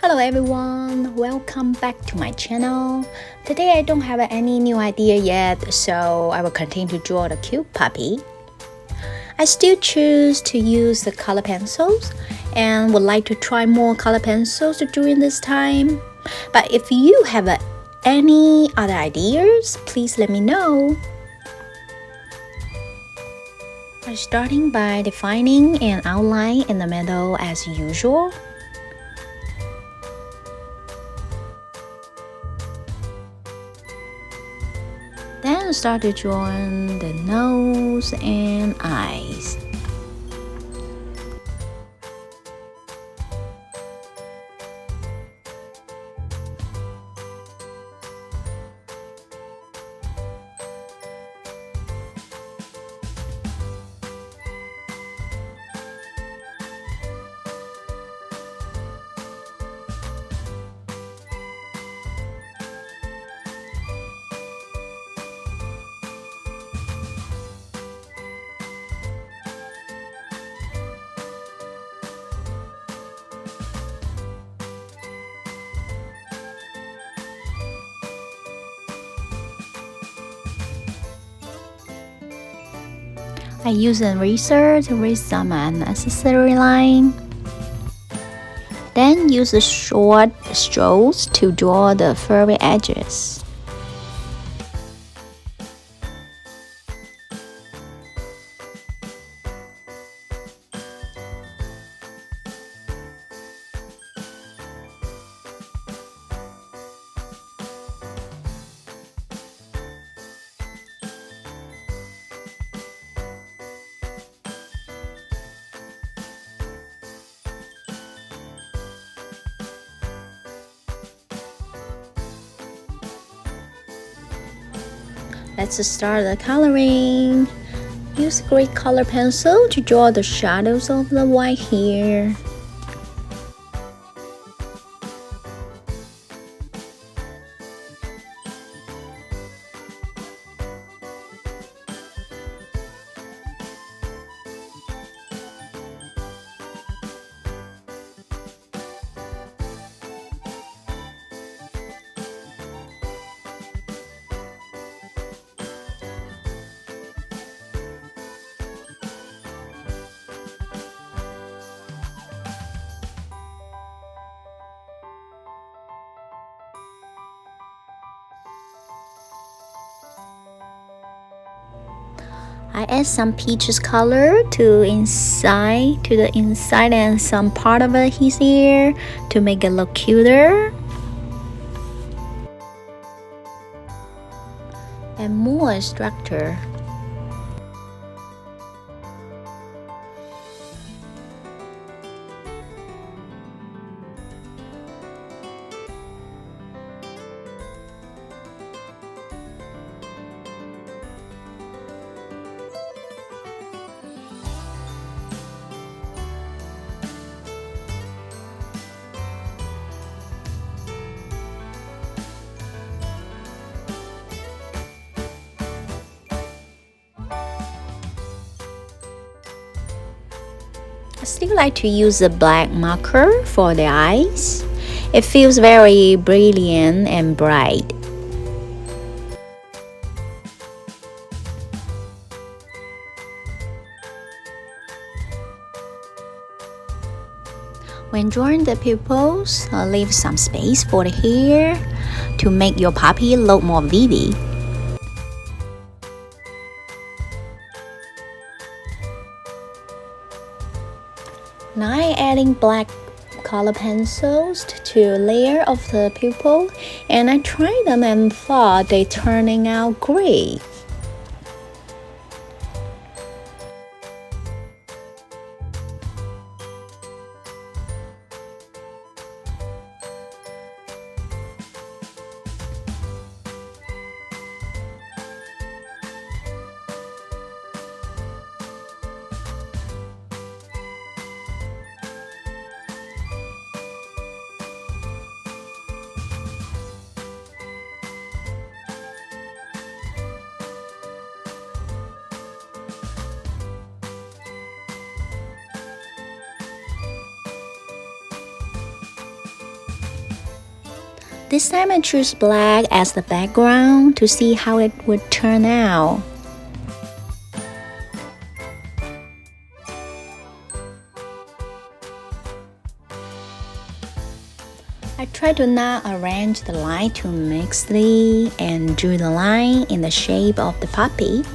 Hello everyone, welcome back to my channel. Today I don't have any new idea yet, so I will continue to draw the cute puppy. I still choose to use the color pencils and would like to try more color pencils during this time. But if you have any other ideas, please let me know. I'm starting by defining an outline in the middle as usual. Then start to draw the nose and eyes. I use an eraser to erase some unnecessary line. Then use the short strokes to draw the furry edges. Let's start the coloring. Use a gray color pencil to draw the shadows of the white hair. I add some peaches color to the inside and some part of his ear to make it look cuter. And more structure. I still like to use a black marker for the eyes. It feels very brilliant and bright. When drawing the pupils, leave some space for the hair to make your puppy look more vivid. Now I'm adding black color pencils to a layer of the pupil, and I tried them and thought they turning out great. This time I choose black as the background to see how it would turn out. I try to not arrange the line too mixedly and drew the line in the shape of the puppy.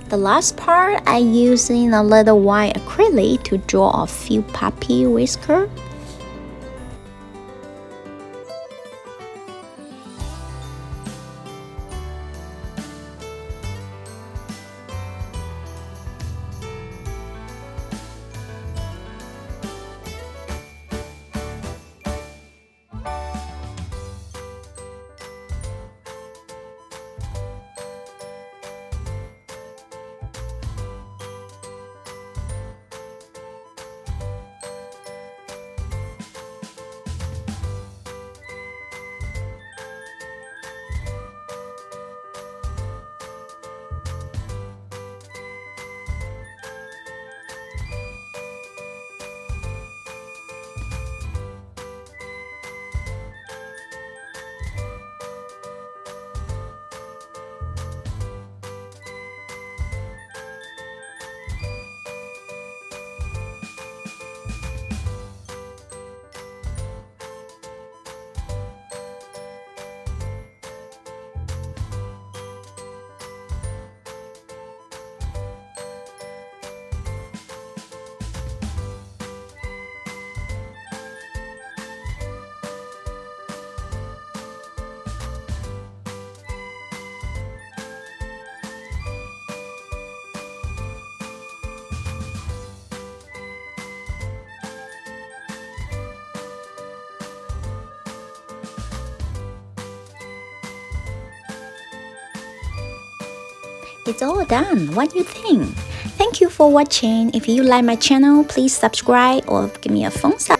The last part, I using a little white acrylic to draw a few puppy whiskers. It's all done. What do you think? Thank you for watching. If you like my channel, please subscribe or give me a thumbs up.